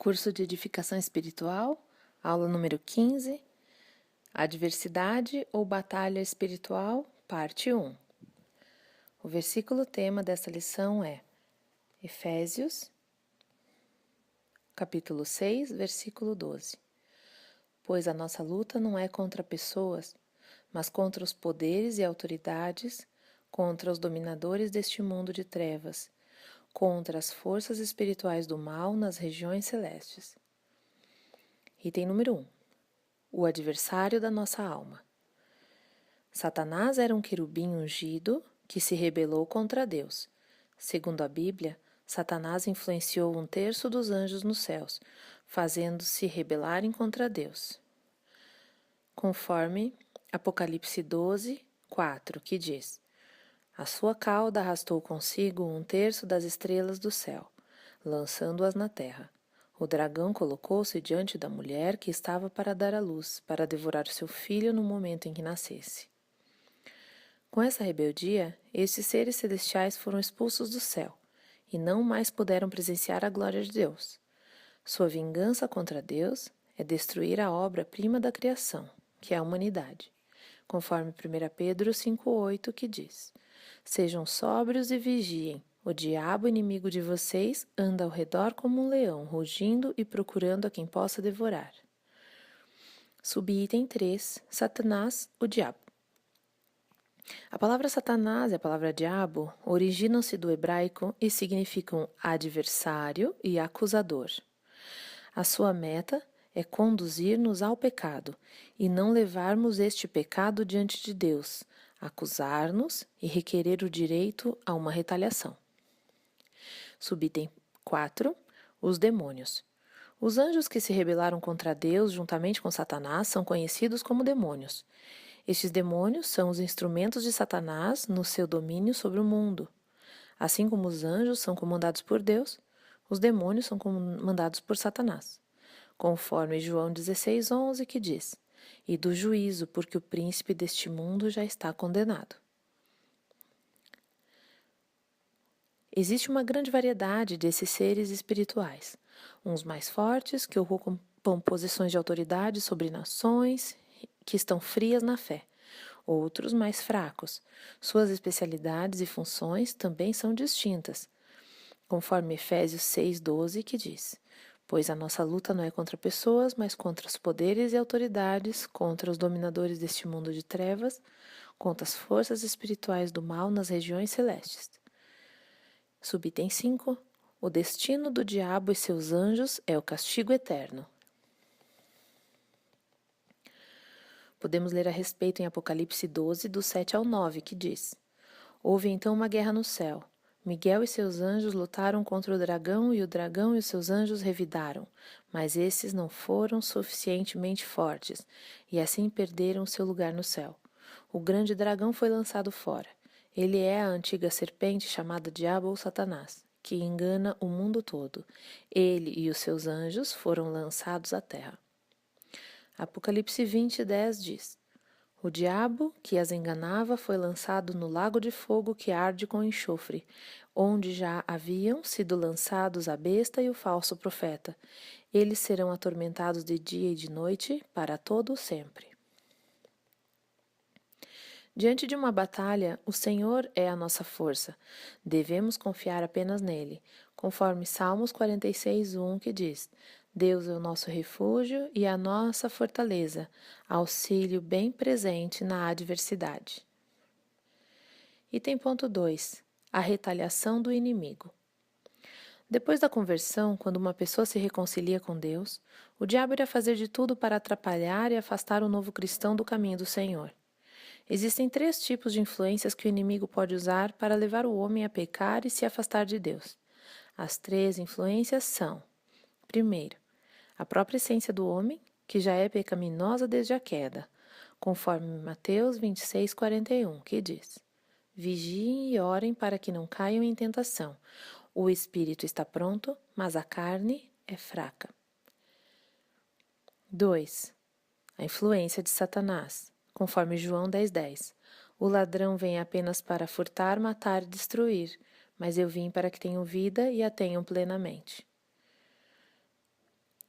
Curso de Edificação Espiritual, aula número 15, Adversidade ou Batalha Espiritual, parte 1. O versículo tema dessa lição é Efésios, capítulo 6, versículo 12. Pois a nossa luta não é contra pessoas, mas contra os poderes e autoridades, contra os dominadores deste mundo de trevas, contra as forças espirituais do mal nas regiões celestes. Item número 1. O adversário da nossa alma. Satanás era um querubim ungido que se rebelou contra Deus. Segundo a Bíblia, Satanás influenciou 1/3 dos anjos nos céus, fazendo-se rebelarem contra Deus. Conforme Apocalipse 12, 4, que diz: A sua cauda arrastou consigo 1/3 das estrelas do céu, lançando-as na terra. O dragão colocou-se diante da mulher que estava para dar à luz, para devorar seu filho no momento em que nascesse. Com essa rebeldia, estes seres celestiais foram expulsos do céu, e não mais puderam presenciar a glória de Deus. Sua vingança contra Deus é destruir a obra-prima da criação, que é a humanidade, conforme 1 Pedro 5,8, que diz: Sejam sóbrios e vigiem. O diabo, inimigo de vocês, anda ao redor como um leão, rugindo e procurando a quem possa devorar. Subitem 3. Satanás, o diabo. A palavra Satanás e a palavra diabo originam-se do hebraico e significam adversário e acusador. A sua meta é conduzir-nos ao pecado e não levarmos este pecado diante de Deus, acusar-nos e requerer o direito a uma retaliação. Subitem 4. Os demônios. Os anjos que se rebelaram contra Deus juntamente com Satanás são conhecidos como demônios. Estes demônios são os instrumentos de Satanás no seu domínio sobre o mundo. Assim como os anjos são comandados por Deus, os demônios são comandados por Satanás, conforme João 16:11, que diz: E do juízo, porque o príncipe deste mundo já está condenado. Existe uma grande variedade desses seres espirituais, uns mais fortes, que ocupam posições de autoridade sobre nações que estão frias na fé, outros mais fracos. Suas especialidades e funções também são distintas, conforme Efésios 6:12, que diz: Pois a nossa luta não é contra pessoas, mas contra os poderes e autoridades, contra os dominadores deste mundo de trevas, contra as forças espirituais do mal nas regiões celestes. Subitem 5. O destino do diabo e seus anjos é o castigo eterno. Podemos ler a respeito em Apocalipse 12, do 7 ao 9, que diz: Houve então uma guerra no céu. Miguel e seus anjos lutaram contra o dragão e os seus anjos revidaram, mas esses não foram suficientemente fortes, e assim perderam seu lugar no céu. O grande dragão foi lançado fora. Ele é a antiga serpente chamada Diabo ou Satanás, que engana o mundo todo. Ele e os seus anjos foram lançados à terra. Apocalipse 20:10 diz: O diabo que as enganava foi lançado no lago de fogo que arde com enxofre, onde já haviam sido lançados a besta e o falso profeta. Eles serão atormentados de dia e de noite para todo o sempre. Diante de uma batalha, o Senhor é a nossa força. Devemos confiar apenas nele, conforme Salmos 46:1, que diz: Deus é o nosso refúgio e a nossa fortaleza, auxílio bem presente na adversidade. Item ponto 2. A retaliação do inimigo. Depois da conversão, quando uma pessoa se reconcilia com Deus, o diabo irá fazer de tudo para atrapalhar e afastar o novo cristão do caminho do Senhor. Existem 3 tipos de influências que o inimigo pode usar para levar o homem a pecar e se afastar de Deus. As 3 influências são: primeiro, a própria essência do homem, que já é pecaminosa desde a queda, conforme Mateus 26:41, que diz: Vigiem e orem para que não caiam em tentação. O espírito está pronto, mas a carne é fraca. 2. A influência de Satanás, conforme João 10:10. O ladrão vem apenas para furtar, matar e destruir, mas eu vim para que tenham vida e a tenham plenamente.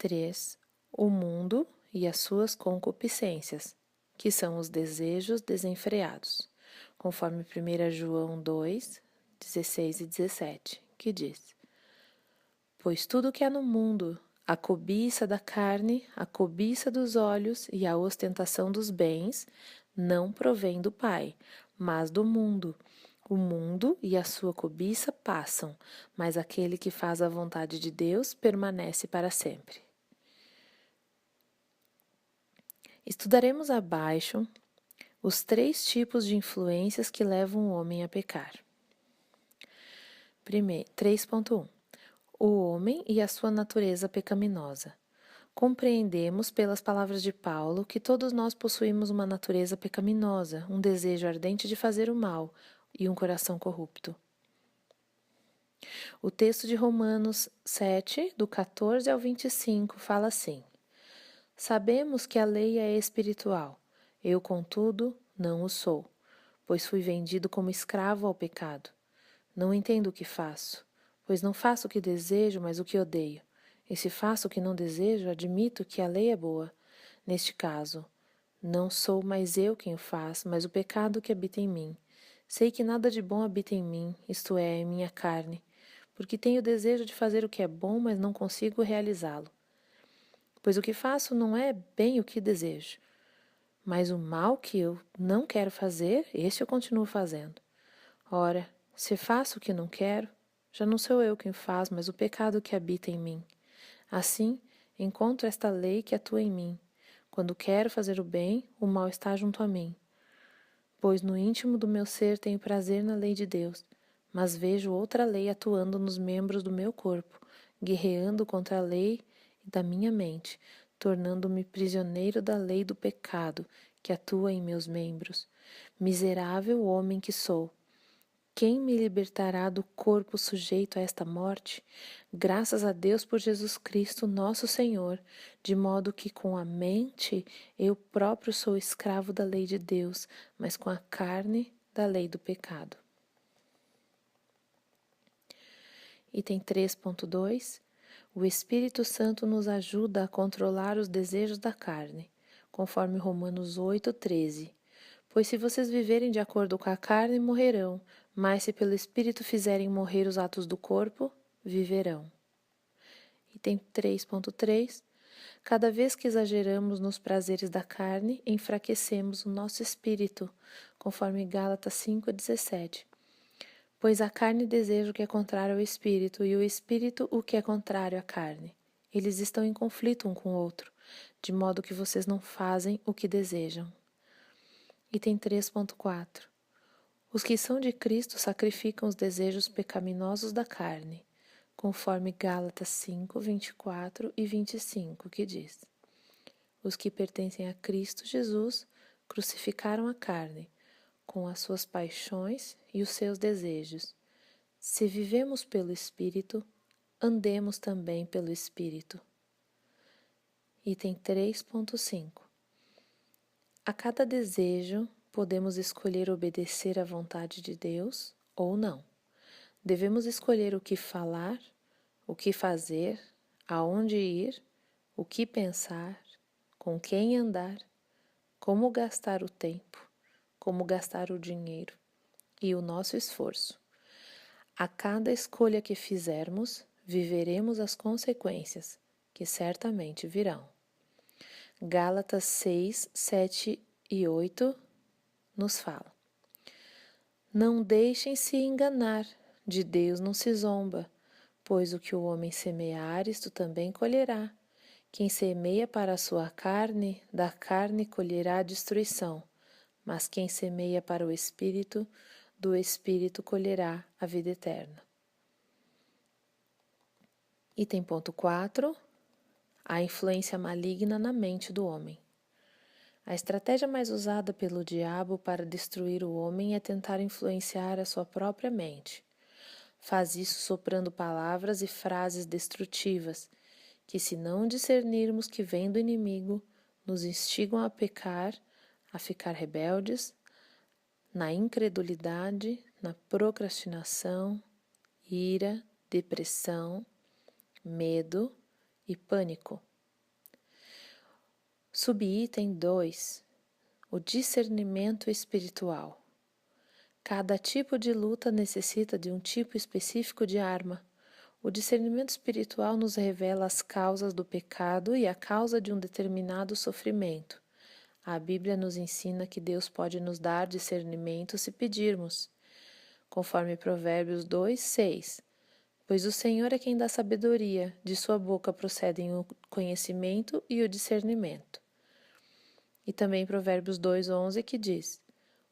3. O mundo e as suas concupiscências, que são os desejos desenfreados, conforme 1 João 2, 16 e 17, que diz: Pois tudo que há no mundo, a cobiça da carne, a cobiça dos olhos e a ostentação dos bens, não provém do Pai, mas do mundo. O mundo e a sua cobiça passam, mas aquele que faz a vontade de Deus permanece para sempre. Estudaremos abaixo os 3 tipos de influências que levam o homem a pecar. 3.1. O homem e a sua natureza pecaminosa. Compreendemos pelas palavras de Paulo que todos nós possuímos uma natureza pecaminosa, um desejo ardente de fazer o mal e um coração corrupto. O texto de Romanos 7, do 14 ao 25, fala assim: Sabemos que a lei é espiritual, eu, contudo, não o sou, pois fui vendido como escravo ao pecado. Não entendo o que faço, pois não faço o que desejo, mas o que odeio. E se faço o que não desejo, admito que a lei é boa. Neste caso, não sou mais eu quem o faz, mas o pecado que habita em mim. Sei que nada de bom habita em mim, isto é, em minha carne, porque tenho o desejo de fazer o que é bom, mas não consigo realizá-lo. Pois o que faço não é bem o que desejo, mas o mal que eu não quero fazer, esse eu continuo fazendo. Ora, se faço o que não quero, já não sou eu quem faz, mas o pecado que habita em mim. Assim, encontro esta lei que atua em mim. Quando quero fazer o bem, o mal está junto a mim. Pois no íntimo do meu ser tenho prazer na lei de Deus, mas vejo outra lei atuando nos membros do meu corpo, guerreando contra a lei da minha mente, tornando-me prisioneiro da lei do pecado que atua em meus membros. Miserável homem que sou! Quem me libertará do corpo sujeito a esta morte? Graças a Deus por Jesus Cristo, nosso Senhor, de modo que com a mente eu próprio sou escravo da lei de Deus, mas com a carne da lei do pecado. Item 3.2. O Espírito Santo nos ajuda a controlar os desejos da carne, conforme Romanos 8:13. Pois se vocês viverem de acordo com a carne, morrerão, mas se pelo Espírito fizerem morrer os atos do corpo, viverão. Item 3.3. Cada vez que exageramos nos prazeres da carne, enfraquecemos o nosso espírito, conforme Gálatas 5:17. Pois a carne deseja o que é contrário ao espírito, e o espírito o que é contrário à carne. Eles estão em conflito um com o outro, de modo que vocês não fazem o que desejam. Item 3.4. Os que são de Cristo sacrificam os desejos pecaminosos da carne, conforme Gálatas 5:24 e 25, que diz: Os que pertencem a Cristo Jesus crucificaram a carne, com as suas paixões e os seus desejos. Se vivemos pelo Espírito, andemos também pelo Espírito. Item 3.5. A cada desejo, podemos escolher obedecer à vontade de Deus ou não. Devemos escolher o que falar, o que fazer, aonde ir, o que pensar, com quem andar, como gastar o tempo, como gastar o dinheiro e o nosso esforço. A cada escolha que fizermos, viveremos as consequências, que certamente virão. Gálatas 6, 7 e 8 nos fala: Não deixem se enganar, de Deus não se zomba, pois o que o homem semear, isto também colherá. Quem semeia para a sua carne, da carne colherá a destruição, mas quem semeia para o Espírito, do Espírito colherá a vida eterna. Item ponto 4. A influência maligna na mente do homem. A estratégia mais usada pelo diabo para destruir o homem é tentar influenciar a sua própria mente. Faz isso soprando palavras e frases destrutivas, que, se não discernirmos que vêm do inimigo, nos instigam a pecar, a ficar rebeldes, na incredulidade, na procrastinação, ira, depressão, medo e pânico. Subitem 2. O discernimento espiritual. Cada tipo de luta necessita de um tipo específico de arma. O discernimento espiritual nos revela as causas do pecado e a causa de um determinado sofrimento. A Bíblia nos ensina que Deus pode nos dar discernimento se pedirmos, conforme Provérbios 2, 6. Pois o Senhor é quem dá sabedoria, de sua boca procedem o conhecimento e o discernimento. E também Provérbios 2, 11, que diz: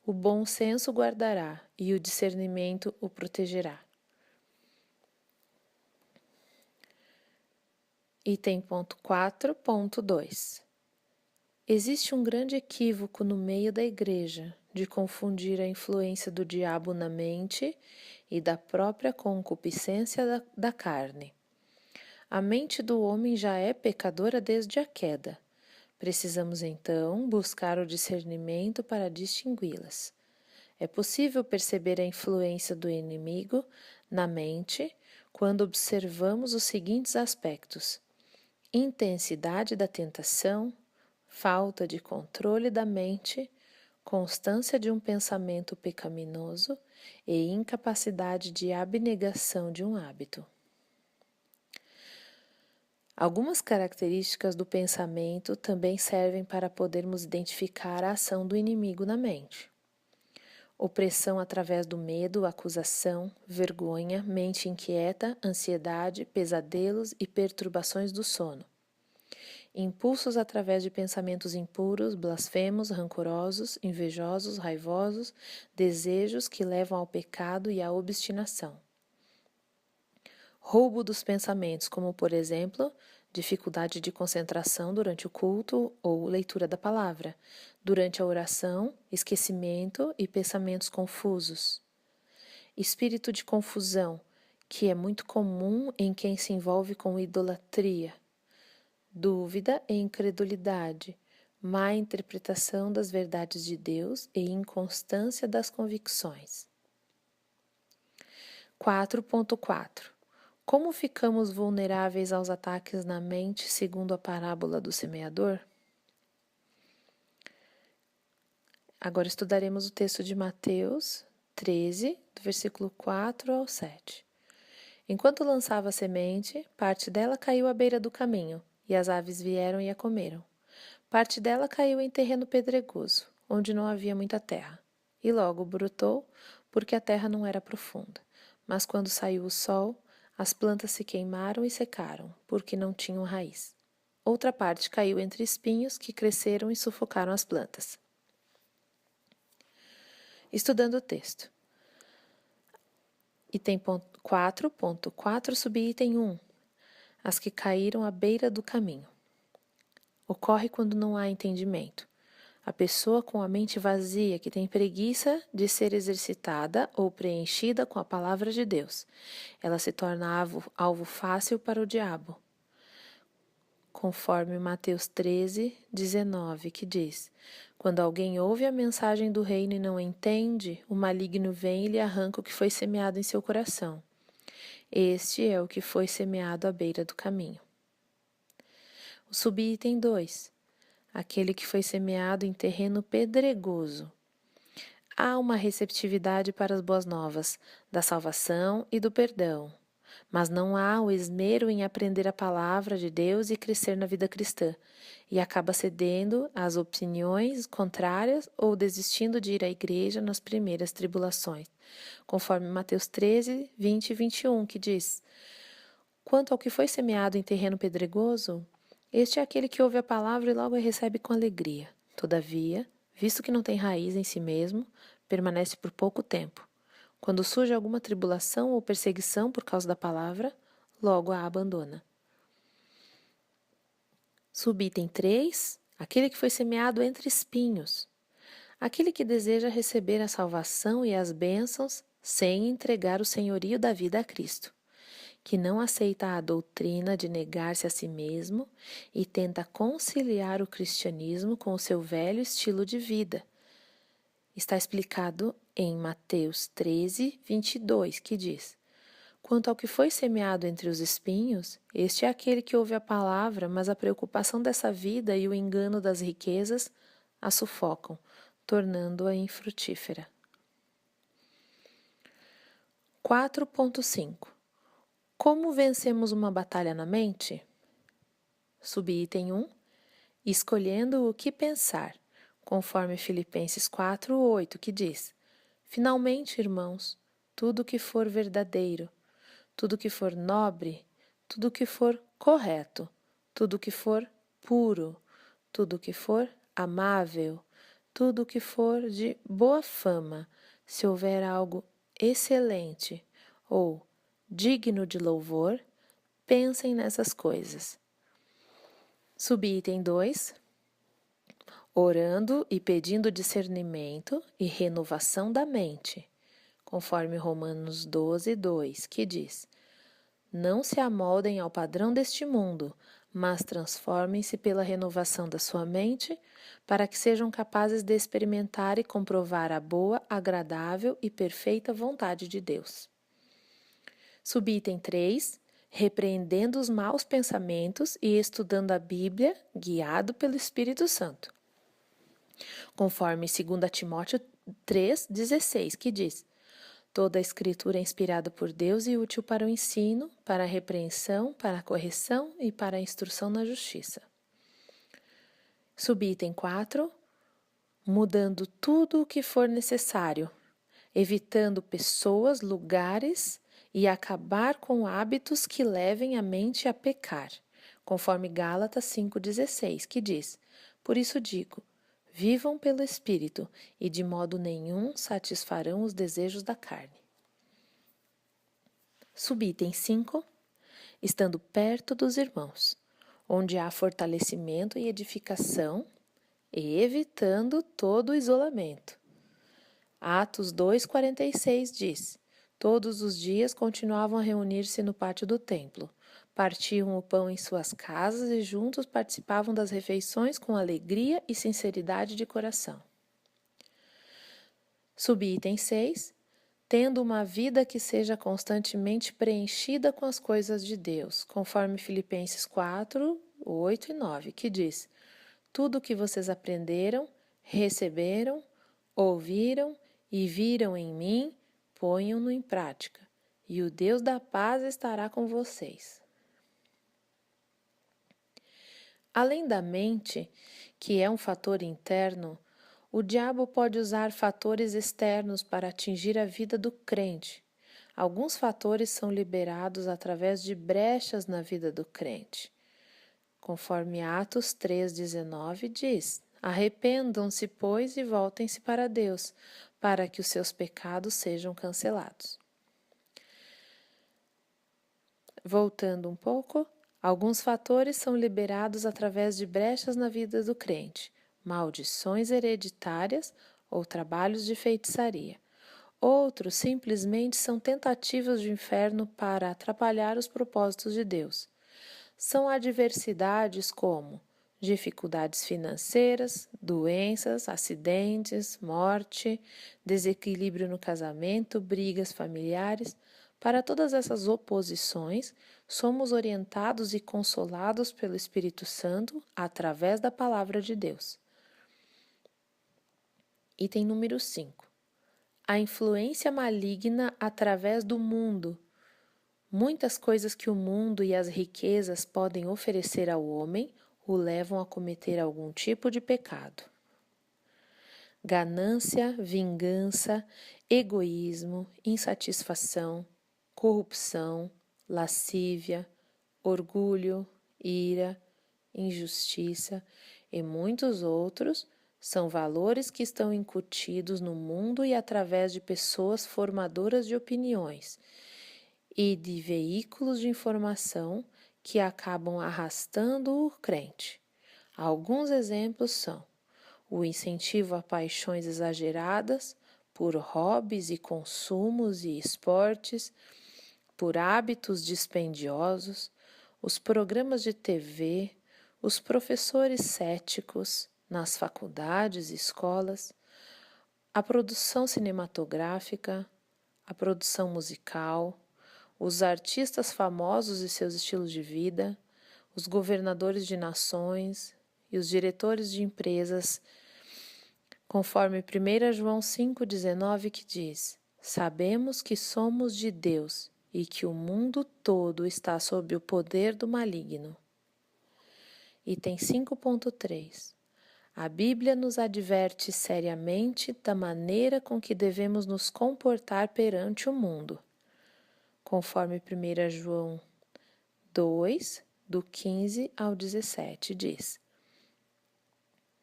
o bom senso guardará e o discernimento o protegerá. Item ponto 4.2. Existe um grande equívoco no meio da igreja de confundir a influência do diabo na mente e da própria concupiscência da carne. A mente do homem já é pecadora desde a queda. Precisamos então buscar o discernimento para distingui-las. É possível perceber a influência do inimigo na mente quando observamos os seguintes aspectos: intensidade da tentação, falta de controle da mente, constância de um pensamento pecaminoso e incapacidade de abnegação de um hábito. Algumas características do pensamento também servem para podermos identificar a ação do inimigo na mente. Opressão através do medo, acusação, vergonha, mente inquieta, ansiedade, pesadelos e perturbações do sono. Impulsos através de pensamentos impuros, blasfemos, rancorosos, invejosos, raivosos, desejos que levam ao pecado e à obstinação. Roubo dos pensamentos, como por exemplo, dificuldade de concentração durante o culto ou leitura da palavra, durante a oração, esquecimento e pensamentos confusos. Espírito de confusão, que é muito comum em quem se envolve com idolatria. Dúvida e incredulidade, má interpretação das verdades de Deus e inconstância das convicções. 4.4. Como ficamos vulneráveis aos ataques na mente segundo a parábola do semeador? Agora estudaremos o texto de Mateus 13, do versículo 4 ao 7. Enquanto lançava a semente, parte dela caiu à beira do caminho, e as aves vieram e a comeram. Parte dela caiu em terreno pedregoso, onde não havia muita terra, e logo brotou, porque a terra não era profunda. Mas quando saiu o sol, as plantas se queimaram e secaram, porque não tinham raiz. Outra parte caiu entre espinhos que cresceram e sufocaram as plantas. Estudando o texto. Item 4.4, subitem 1. As que caíram à beira do caminho. Ocorre quando não há entendimento. A pessoa com a mente vazia, que tem preguiça de ser exercitada ou preenchida com a palavra de Deus. Ela se torna alvo fácil para o diabo. Conforme Mateus 13, 19, que diz: quando alguém ouve a mensagem do reino e não entende, o maligno vem e lhe arranca o que foi semeado em seu coração. Este é o que foi semeado à beira do caminho. O subitem 2. Aquele que foi semeado em terreno pedregoso. Há uma receptividade para as boas novas, da salvação e do perdão, mas não há o esmero em aprender a palavra de Deus e crescer na vida cristã, e acaba cedendo às opiniões contrárias ou desistindo de ir à igreja nas primeiras tribulações, conforme Mateus 13, 20 e 21, que diz: quanto ao que foi semeado em terreno pedregoso, este é aquele que ouve a palavra e logo a recebe com alegria. Todavia, visto que não tem raiz em si mesmo, permanece por pouco tempo. Quando surge alguma tribulação ou perseguição por causa da palavra, logo a abandona. Subitem 3. Aquele que foi semeado entre espinhos. Aquele que deseja receber a salvação e as bênçãos sem entregar o senhorio da vida a Cristo, que não aceita a doutrina de negar-se a si mesmo e tenta conciliar o cristianismo com o seu velho estilo de vida. Está explicado em Mateus 13, 22, que diz: Quanto ao que foi semeado entre os espinhos, este é aquele que ouve a palavra, mas a preocupação dessa vida e o engano das riquezas a sufocam, tornando-a infrutífera. 4.5 Como vencemos uma batalha na mente? Subitem 1. Escolhendo o que pensar, conforme Filipenses 4:8, que diz: Finalmente, irmãos, tudo que for verdadeiro, tudo que for nobre, tudo que for correto, tudo que for puro, tudo que for amável, tudo que for de boa fama, se houver algo excelente ou digno de louvor, pensem nessas coisas. Subitem 2. Orando e pedindo discernimento e renovação da mente, conforme Romanos 12:2, que diz: Não se amoldem ao padrão deste mundo, mas transformem-se pela renovação da sua mente, para que sejam capazes de experimentar e comprovar a boa, agradável e perfeita vontade de Deus. Subitem 3. Repreendendo os maus pensamentos e estudando a Bíblia, guiado pelo Espírito Santo. Conforme 2 Timóteo 3:16, que diz: Toda a escritura é inspirada por Deus e útil para o ensino, para a repreensão, para a correção e para a instrução na justiça. Subitem 4. Mudando tudo o que for necessário, evitando pessoas, lugares e acabar com hábitos que levem a mente a pecar, conforme Gálatas 5:16, que diz: Por isso digo, vivam pelo Espírito e de modo nenhum satisfarão os desejos da carne. Subitem 5. Estando perto dos irmãos, onde há fortalecimento e edificação, e evitando todo o isolamento. Atos 2:46 diz: Todos os dias continuavam a reunir-se no pátio do templo, partiam o pão em suas casas e juntos participavam das refeições com alegria e sinceridade de coração. Subitem 6. Tendo uma vida que seja constantemente preenchida com as coisas de Deus, conforme Filipenses 4:8 e 9, que diz: Tudo o que vocês aprenderam, receberam, ouviram e viram em mim, ponham-no em prática, e o Deus da paz estará com vocês. Além da mente, que é um fator interno, o diabo pode usar fatores externos para atingir a vida do crente. Alguns fatores são liberados através de brechas na vida do crente. Conforme Atos 3:19 diz: Arrependam-se, pois, e voltem-se para Deus, para que os seus pecados sejam cancelados. Voltando um pouco, alguns fatores são liberados através de brechas na vida do crente, maldições hereditárias ou trabalhos de feitiçaria. Outros simplesmente são tentativas do inferno para atrapalhar os propósitos de Deus. São adversidades como dificuldades financeiras, doenças, acidentes, morte, desequilíbrio no casamento, brigas familiares. Para todas essas oposições, somos orientados e consolados pelo Espírito Santo através da Palavra de Deus. Item número 5. A influência maligna através do mundo. Muitas coisas que o mundo e as riquezas podem oferecer ao homem o levam a cometer algum tipo de pecado. Ganância, vingança, egoísmo, insatisfação, corrupção, lascívia, orgulho, ira, injustiça e muitos outros são valores que estão incutidos no mundo e através de pessoas formadoras de opiniões e de veículos de informação que acabam arrastando o crente. Alguns exemplos são o incentivo a paixões exageradas, por hobbies e consumos e esportes, por hábitos dispendiosos, os programas de TV, os professores céticos nas faculdades e escolas, a produção cinematográfica, a produção musical, os artistas famosos e seus estilos de vida, os governadores de nações e os diretores de empresas, conforme 1 João 5,19, que diz: Sabemos que somos de Deus e que o mundo todo está sob o poder do maligno. Item 5.3. A Bíblia nos adverte seriamente da maneira com que devemos nos comportar perante o mundo, conforme 1 João 2, do 15 ao 17, diz: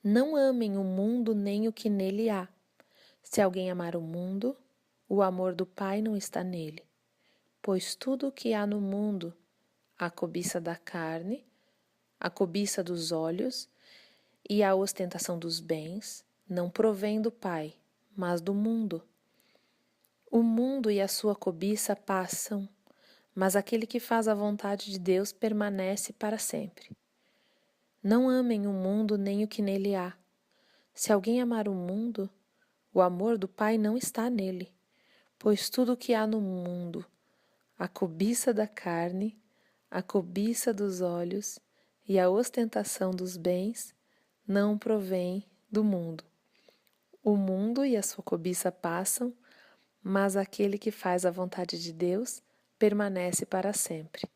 Não amem o mundo nem o que nele há. Se alguém amar o mundo, o amor do Pai não está nele. Pois tudo o que há no mundo, a cobiça da carne, a cobiça dos olhos e a ostentação dos bens, não provém do Pai, mas do mundo. O mundo e a sua cobiça passam, mas aquele que faz a vontade de Deus permanece para sempre. Não amem o mundo nem o que nele há. Se alguém amar o mundo, o amor do Pai não está nele, pois tudo o que há no mundo, a cobiça da carne, a cobiça dos olhos e a ostentação dos bens, não provém do mundo. O mundo e a sua cobiça passam, mas aquele que faz a vontade de Deus permanece para sempre.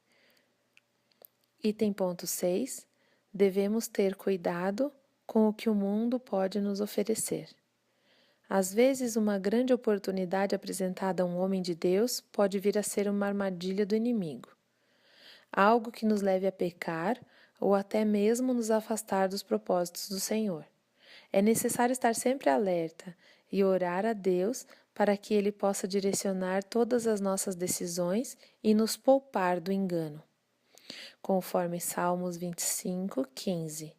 Item ponto 6. Devemos ter cuidado com o que o mundo pode nos oferecer. Às vezes, uma grande oportunidade apresentada a um homem de Deus pode vir a ser uma armadilha do inimigo, algo que nos leve a pecar ou até mesmo nos afastar dos propósitos do Senhor. É necessário estar sempre alerta e orar a Deus para que Ele possa direcionar todas as nossas decisões e nos poupar do engano. Conforme Salmos 25, 15.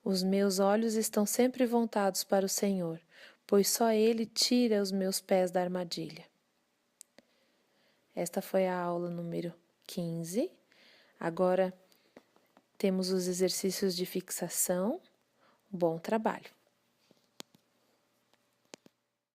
Os meus olhos estão sempre voltados para o Senhor, pois só Ele tira os meus pés da armadilha. Esta foi a aula número 15. Agora temos os exercícios de fixação. Bom trabalho!